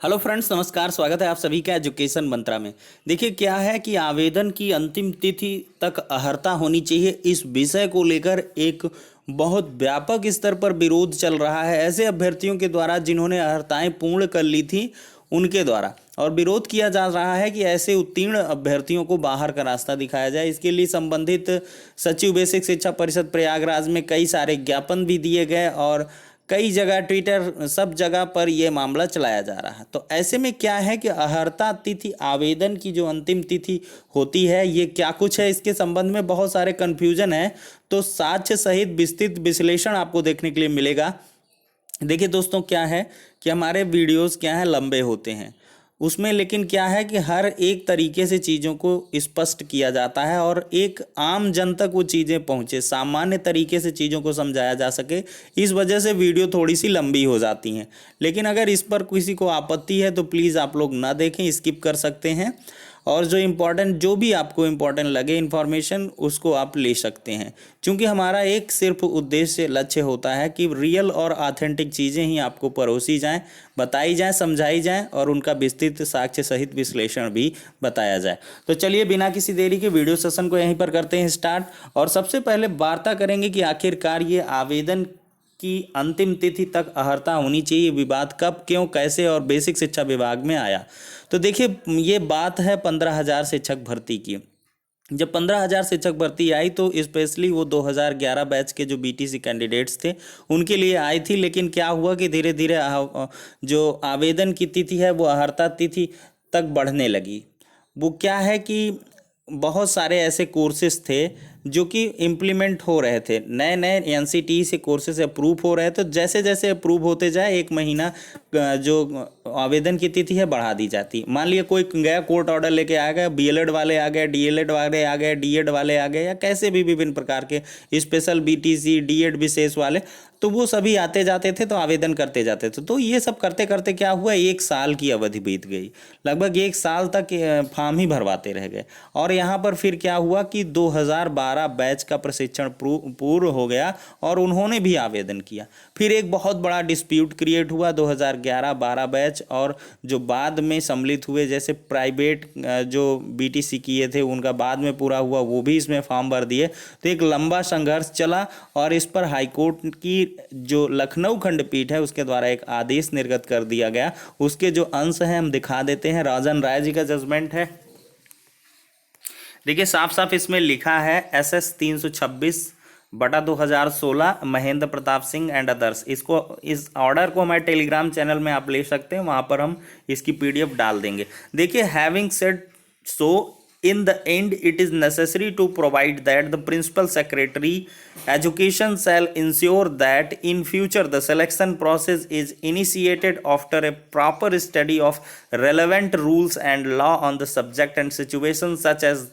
Hello friends, नमस्कार। स्वागत है आप सभी का एजुकेशन मंत्रा में। देखिए क्या है कि आवेदन की अंतिम तिथि तक अर्हता होनी चाहिए, इस विषय को लेकर एक बहुत व्यापक स्तर पर विरोध चल रहा है ऐसे अभ्यर्थियों के द्वारा जिन्होंने अर्हताएं पूर्ण कर ली थी उनके द्वारा। और विरोध किया जा रहा है कि ऐसे उत्तीर्ण अभ्यर्थियों को बाहर का रास्ता दिखाया जाए। इसके लिए संबंधित सचिव बेसिक शिक्षा परिषद प्रयागराज में कई सारे ज्ञापन भी दिए गए और कई जगह ट्विटर सब जगह पर यह मामला चलाया जा रहा है। तो ऐसे में क्या है कि अर्हता तिथि आवेदन की जो अंतिम तिथि होती है ये क्या कुछ है, इसके संबंध में बहुत सारे कन्फ्यूजन है। तो साक्ष्य सहित विस्तृत विश्लेषण आपको देखने के लिए मिलेगा। देखिए दोस्तों, क्या है कि हमारे वीडियोस क्या है लंबे होते हैं उसमें, लेकिन क्या है कि हर एक तरीके से चीज़ों को स्पष्ट किया जाता है और एक आम जन तक वो चीज़ें पहुँचे, सामान्य तरीके से चीज़ों को समझाया जा सके। इस वजह से वीडियो थोड़ी सी लंबी हो जाती हैं। लेकिन अगर इस पर किसी को आपत्ति है तो प्लीज़ आप लोग ना देखें, स्किप कर सकते हैं। और जो भी आपको इम्पोर्टेंट लगे इन्फॉर्मेशन उसको आप ले सकते हैं, क्योंकि हमारा एक सिर्फ उद्देश्य लक्ष्य होता है कि रियल और ऑथेंटिक चीज़ें ही आपको परोसी जाएं, बताई जाएं, समझाई जाएं और उनका विस्तृत साक्ष्य सहित विश्लेषण भी बताया जाए। तो चलिए बिना किसी देरी के वीडियो सेशन को यहीं पर करते हैं स्टार्ट। और सबसे पहले वार्ता करेंगे कि आखिरकार ये आवेदन की अंतिम तिथि तक अर्हता होनी चाहिए, विवाद कब, क्यों, कैसे और बेसिक शिक्षा विभाग में आया। तो देखिए ये बात है 15,000 शिक्षक भर्ती की। जब 15,000 शिक्षक भर्ती आई तो स्पेशली वो 2011 बैच के जो बीटीसी कैंडिडेट्स थे उनके लिए आई थी। लेकिन क्या हुआ कि धीरे धीरे जो आवेदन की तिथि है वो अर्हता तिथि तक बढ़ने लगी। वो क्या है कि बहुत सारे ऐसे कोर्सेज थे जो कि इम्प्लीमेंट हो रहे थे, नए नए एनसीटी से कोर्सेज अप्रूव हो रहे थे। जैसे जैसे अप्रूव होते जाए एक महीना जो आवेदन की तिथि है बढ़ा दी जाती। मान लिया कोई गया कोर्ट ऑर्डर लेके आ गया, बीएलएड वाले आ गए, डीएलएड वाले आ गए, डीएड वाले आ गए, या कैसे भी विभिन्न प्रकार के स्पेशल बीटीसी डीएड विशेष वाले, तो वो सभी आते जाते थे तो आवेदन करते जाते थे। तो ये सब करते करते क्या हुआ, एक साल की अवधि बीत गई, लगभग एक साल तक फॉर्म ही भरवाते रह गए। और यहाँ पर फिर क्या हुआ कि 2012 बैच का प्रशिक्षण पूर्ण हो गया और उन्होंने भी आवेदन किया। फिर एक बहुत बड़ा डिस्प्यूट क्रिएट हुआ 2011-12 बैच और जो बाद में सम्मिलित हुए, जैसे प्राइवेट जो बीटीसी किए थे उनका बाद में पूरा हुआ, वो भी इसमें फॉर्म भर दिए। तो एक लंबा संघर्ष चला और इस पर हाईकोर्ट की जो लखनऊ खंडपीठ है उसके द्वारा एक आदेश निर्गत कर दिया गया। उसके जो अंश हैं हम दिखा देते हैं। राजन राय जी का जजमेंट है। देखिए साफ साफ इसमें लिखा है SS 326/2016 Mahendra Pratap Singh and others. इस ऑर्डर को हमारे टेलीग्राम चैनल में आप ले सकते हैं, वहां पर हम इसकी PDF डाल देंगे। देखिए having said so in the end it is necessary to provide that the principal secretary education shall ensure that in future the selection process is initiated after a proper study of relevant rules and law on the subject, and situations such as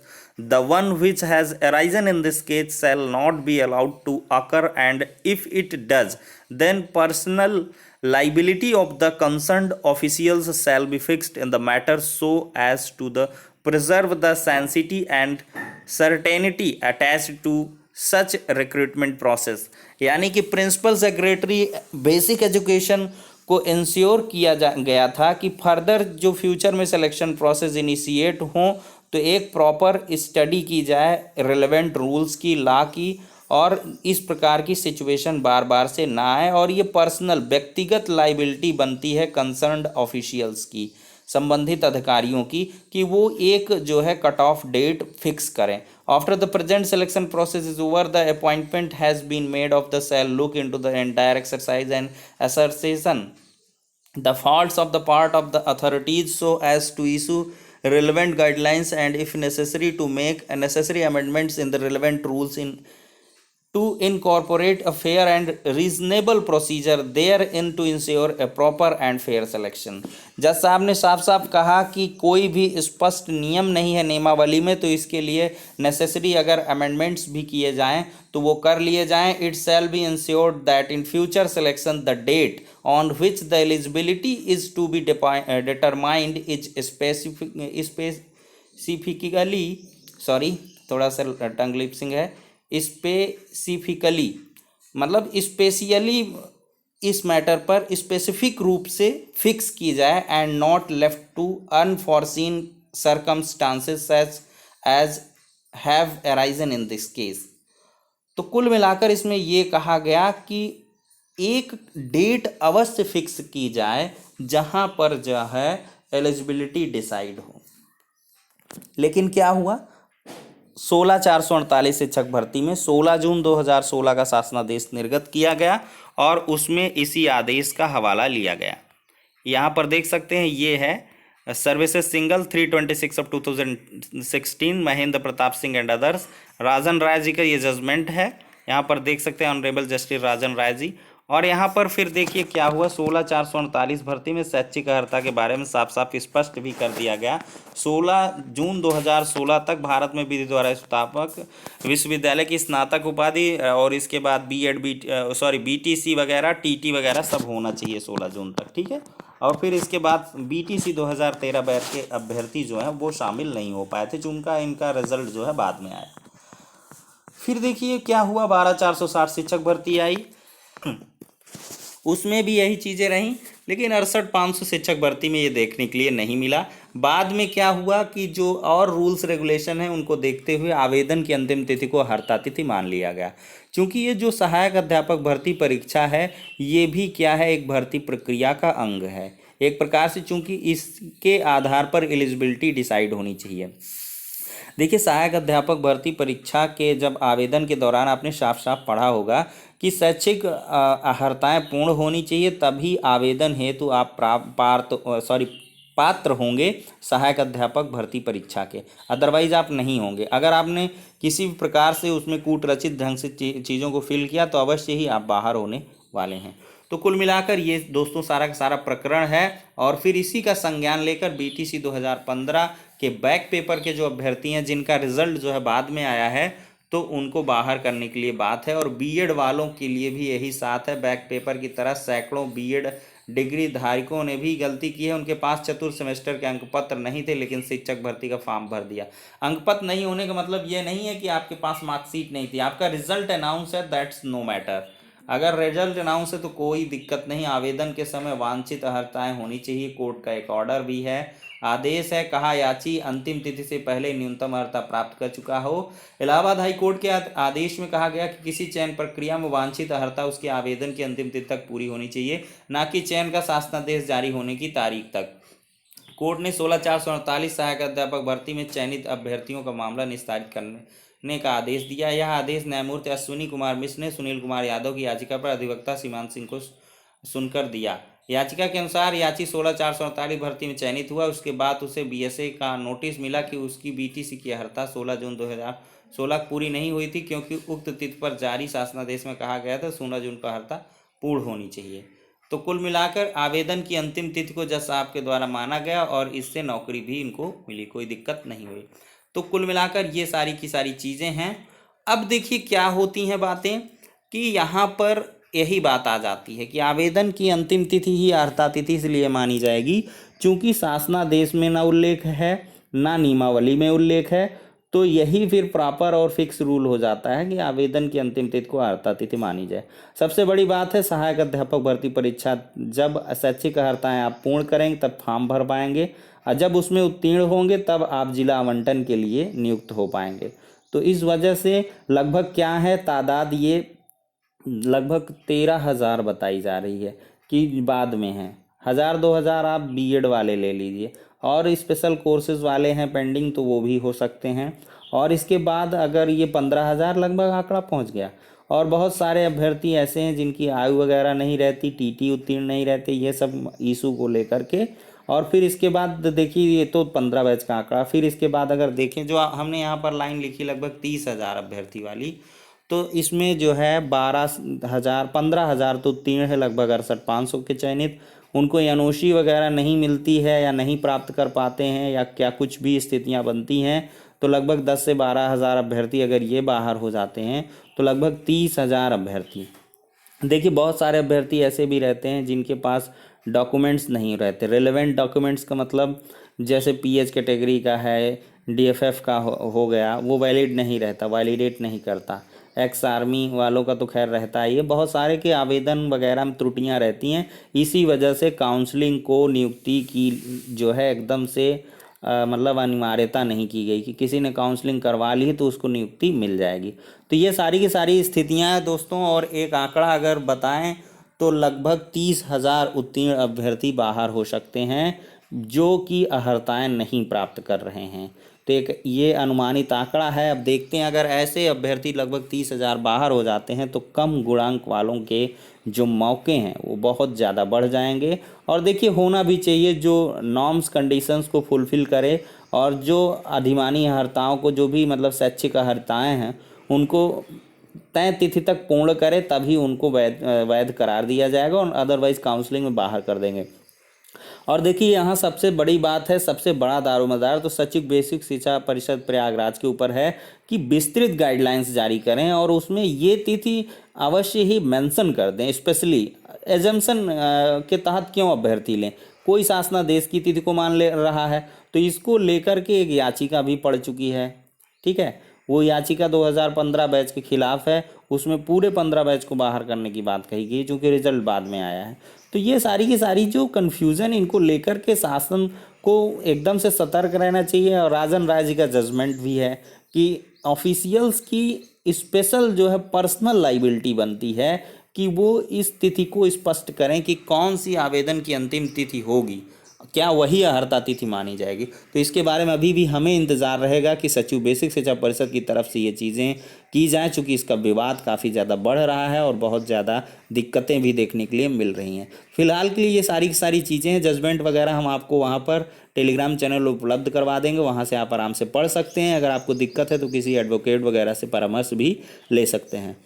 the one which has arisen in this case shall not be allowed to occur, and if it does then personal liability of the concerned officials shall be fixed in the matter so as to the preserve the sanctity and certainty attached to such recruitment process। यानी कि principal secretary basic education को ensure किया गया था कि further जो future में selection process initiate हो तो एक प्रॉपर स्टडी की जाए रिलेवेंट रूल्स की, लॉ की, और इस प्रकार की सिचुएशन बार बार से ना आए। और ये पर्सनल व्यक्तिगत लाइबिलिटी बनती है कंसर्न्ड ऑफिशियल्स की, संबंधित अधिकारियों की, कि वो एक जो है कट ऑफ डेट फिक्स करें। After the present selection process is over the appointment has been made of the cell look into the entire exercise and assertion the faults of the part of the authorities so as to issue relevant guidelines and if necessary to make necessary amendments in the relevant rules in to incorporate a fair and reasonable procedure therein to ensure a proper and fair selection। जज साहब ने साफ साफ कहा कि कोई भी स्पष्ट नियम नहीं है नियमावली में, तो इसके लिए नेसेसरी अगर अमेंडमेंट्स भी किए जाएं तो वो कर लिए जाएं। It shall be ensured that in future selection the date on which the eligibility is to be determined is specifically sorry थोड़ा सा टंग लिपसिंग है, स्पेसिफिकली मतलब स्पेशली इस मैटर पर स्पेसिफिक रूप से फिक्स की जाए and not left to unforeseen circumstances as have arisen in this case. तो कुल मिलाकर इसमें ये कहा गया कि एक डेट अवश्य फिक्स की जाए जहां पर जो है एलिजिबिलिटी डिसाइड हो। लेकिन क्या हुआ, 16/448 शिक्षक भर्ती में 16 जून 2016 का शासनादेश निर्गत किया गया और उसमें इसी आदेश का हवाला लिया गया। यहाँ पर देख सकते हैं, ये है services single 326 of 2016 Mahendra Pratap Singh and others. Rajan Rai ji का ये जजमेंट है, यहाँ पर देख सकते हैं ऑनरेबल जस्टिस राजन राय जी। और यहाँ पर फिर देखिए क्या हुआ, 16/448 भर्ती में शैक्षिक अर्हता के बारे में साफ साफ स्पष्ट भी कर दिया गया। 16 जून 2016 तक भारत में विधि द्वारा स्थापक विश्वविद्यालय की स्नातक उपाधि और इसके बाद बीएड बीटीसी वगैरह टीटी वगैरह सब होना चाहिए 16 जून तक, ठीक है। और फिर इसके बाद बीटीसी 2013 बैच के अभ्यर्थी जो हैं वो शामिल नहीं हो पाए थे, जिनका इनका रिजल्ट जो है बाद में आया। फिर देखिए क्या हुआ, 12/460 शिक्षक भर्ती आई, उसमें भी यही चीज़ें रहीं, लेकिन 68/500 शिक्षक भर्ती में ये देखने के लिए नहीं मिला। बाद में क्या हुआ कि जो और रूल्स रेगुलेशन हैं उनको देखते हुए आवेदन की अंतिम तिथि को हर्ता तिथि मान लिया गया। क्योंकि ये जो सहायक अध्यापक भर्ती परीक्षा है ये भी क्या है, एक भर्ती प्रक्रिया का अंग है एक प्रकार से, चूंकि इसके आधार पर एलिजिबिलिटी डिसाइड होनी चाहिए। देखिए सहायक अध्यापक भर्ती परीक्षा के जब आवेदन के दौरान आपने साफ साफ पढ़ा होगा कि शैक्षिक अर्हताएँ पूर्ण होनी चाहिए, तभी आवेदन हेतु आप पात्र होंगे सहायक अध्यापक भर्ती परीक्षा के, अदरवाइज आप नहीं होंगे। अगर आपने किसी भी प्रकार से उसमें कूटरचित ढंग से चीज़ों को फिल किया तो अवश्य ही आप बाहर होने वाले हैं। तो कुल मिलाकर ये दोस्तों सारा का सारा प्रकरण है। और फिर इसी का संज्ञान लेकर बीटीसी 2015 के बैक पेपर के जो अभ्यर्थी हैं जिनका रिजल्ट जो है बाद में आया है तो उनको बाहर करने के लिए बात है। और बीएड वालों के लिए भी यही साथ है, बैक पेपर की तरह सैकड़ों बीएड डिग्री धारकों ने भी गलती की है, उनके पास चतुर्थ सेमेस्टर के अंक पत्र नहीं थे लेकिन शिक्षक भर्ती का फॉर्म भर दिया। अंक पत्र नहीं होने का मतलब ये नहीं है कि आपके पास मार्कशीट नहीं थी, आपका रिजल्ट अनाउंस है, दैट्स नो मैटर। अगर रिजल्ट अनाउंस है तो कोई दिक्कत नहीं, आवेदन के समय वांछित अर्हताएं होनी चाहिए। कोर्ट का एक ऑर्डर भी है, आदेश है, कहा याची अंतिम तिथि से पहले न्यूनतम अर्हता प्राप्त कर चुका हो। इलाहाबाद हाई कोर्ट के आदेश में कहा गया कि किसी चयन प्रक्रिया में वांछित अर्हता उसके आवेदन की अंतिम तिथि तक पूरी होनी चाहिए, ना कि चयन का शासनादेश जारी होने की तारीख तक। कोर्ट ने 16/448 सहायक अध्यापक भर्ती में चयनित अभ्यर्थियों का मामला निस्तारित करने का आदेश दिया। यह आदेश न्यायमूर्ति अश्विनी कुमार मिश्र ने सुनील कुमार यादव की याचिका पर अधिवक्ता सीमांत सिंह को सुनकर दिया। याचिका के अनुसार याची 16/448 भर्ती में चयनित हुआ, उसके बाद उसे बीएसए का नोटिस मिला कि उसकी बीटीसी की अर्हता 16 जून 2016 पूरी नहीं हुई थी, क्योंकि उक्त तिथि पर जारी शासनादेश में कहा गया था 16 जून पर अर्हता पूर्ण होनी चाहिए। तो कुल मिलाकर आवेदन की अंतिम तिथि को जज साहब के द्वारा माना गया और इससे नौकरी भी इनको मिली, कोई दिक्कत नहीं हुई। तो कुल मिलाकर ये सारी की सारी चीज़ें हैं। अब देखिए क्या होती हैं बातें कि यहाँ पर यही बात आ जाती है कि आवेदन की अंतिम तिथि ही अर्हता तिथि इसलिए मानी जाएगी क्योंकि शासनादेश में ना उल्लेख है ना नियमावली में उल्लेख है, तो यही फिर प्रॉपर और फिक्स रूल हो जाता है कि आवेदन की अंतिम तिथि को अर्हता तिथि मानी जाए। सबसे बड़ी बात है सहायक अध्यापक भर्ती परीक्षा जब शैक्षिक अर्हताएँ आप पूर्ण करेंगे तब फॉर्म भर पाएंगे, और जब उसमें उत्तीर्ण होंगे तब आप जिला आवंटन के लिए नियुक्त हो पाएंगे। तो इस वजह से लगभग क्या है तादाद, ये लगभग 13,000 बताई जा रही है कि बाद में है। 1,000-2,000 आप बीएड वाले ले लीजिए, और स्पेशल कोर्सेज वाले हैं पेंडिंग तो वो भी हो सकते हैं। और इसके बाद अगर ये 15,000 लगभग आंकड़ा पहुंच गया। और बहुत सारे अभ्यर्थी ऐसे हैं जिनकी आयु वगैरह नहीं रहती, टीटी उत्तीर्ण नहीं रहते, ये सब इशू को लेकर के। और फिर इसके बाद देखिए ये तो 15 बैच का आंकड़ा, फिर इसके बाद अगर देखें जो हमने यहाँ पर लाइन लिखी लगभग 30,000 अभ्यर्थी वाली, तो इसमें जो है 15,000 तो उत्तीर्ण है, लगभग 68,500 के चयनित, उनको एनओसी वगैरह नहीं मिलती है या नहीं प्राप्त कर पाते हैं या क्या कुछ भी स्थितियां बनती हैं, तो लगभग 10 से 12,000 अभ्यर्थी अगर ये बाहर हो जाते हैं तो लगभग 30,000 अभ्यर्थी। देखिए बहुत सारे अभ्यर्थी ऐसे भी रहते हैं जिनके पास डॉक्यूमेंट्स नहीं रहते। रेलेवेंट डॉक्यूमेंट्स का मतलब जैसे पीएच कैटेगरी का है, डीएफएफ का हो गया, वो वैलिड नहीं रहता, वैलिडेट नहीं करता। एक्स आर्मी वालों का तो खैर रहता ही है, बहुत सारे के आवेदन वगैरह में त्रुटियां रहती हैं। इसी वजह से काउंसलिंग को नियुक्ति की जो है एकदम से मतलब अनिवार्यता नहीं की गई कि किसी ने काउंसलिंग करवा ली तो उसको नियुक्ति मिल जाएगी। तो ये सारी की सारी स्थितियां हैं दोस्तों। और एक आंकड़ा अगर बताएं तो लगभग 30,000 उत्तीर्ण अभ्यर्थी बाहर हो सकते हैं जो कि अर्हताएँ नहीं प्राप्त कर रहे हैं। तो एक ये अनुमानित आंकड़ा है। अब देखते हैं अगर ऐसे अभ्यर्थी लगभग 30,000 बाहर हो जाते हैं तो कम गुणांक वालों के जो मौके हैं वो बहुत ज़्यादा बढ़ जाएंगे। और देखिए होना भी चाहिए, जो नॉर्म्स कंडीशंस को फुलफ़िल करे और जो अधिमानी अर्हताओं को, जो भी मतलब शैक्षिक अर्हताएँ हैं उनको तय तिथि तक पूर्ण करे, तभी उनको वैध करार दिया जाएगा और अदरवाइज़ काउंसलिंग में बाहर कर देंगे। और देखिए यहाँ सबसे बड़ी बात है, सबसे बड़ा दारोमदार तो सचिव बेसिक शिक्षा परिषद प्रयागराज के ऊपर है कि विस्तृत गाइडलाइंस जारी करें और उसमें ये तिथि अवश्य ही मेंशन कर दें। स्पेशली एजम्पशन के तहत क्यों अभ्यर्थी लें, कोई शासनादेश की तिथि को मान ले रहा है तो इसको लेकर के एक याचिका भी पड़ चुकी है। ठीक है, वो याचिका 2015 बैच के खिलाफ है, उसमें पूरे 15 बैच को बाहर करने की बात कही गई चूँकि रिजल्ट बाद में आया है। तो ये सारी की सारी जो कन्फ्यूज़न, इनको लेकर के शासन को एकदम से सतर्क रहना चाहिए। और राजन राय जी का जजमेंट भी है कि ऑफिशियल्स की स्पेशल जो है पर्सनल लाइबिलिटी बनती है कि वो इस तिथि को स्पष्ट करें कि कौन सी आवेदन की अंतिम तिथि होगी, क्या वही अर्हता तिथि मानी जाएगी। तो इसके बारे में अभी भी हमें इंतज़ार रहेगा कि सचिव बेसिक शिक्षा परिषद की तरफ से ये चीज़ें की जाएँ, चूँकि इसका विवाद काफ़ी ज़्यादा बढ़ रहा है और बहुत ज़्यादा दिक्कतें भी देखने के लिए मिल रही हैं। फिलहाल के लिए ये सारी की सारी चीज़ें हैं, जजमेंट वगैरह हम आपको वहाँ पर टेलीग्राम चैनल उपलब्ध करवा देंगे, वहाँ से आप आराम से पढ़ सकते हैं। अगर आपको दिक्कत है तो किसी एडवोकेट वगैरह से परामर्श भी ले सकते हैं।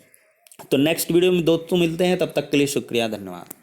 तो नेक्स्ट वीडियो में दोस्तों मिलते हैं, तब तक के लिए शुक्रिया, धन्यवाद।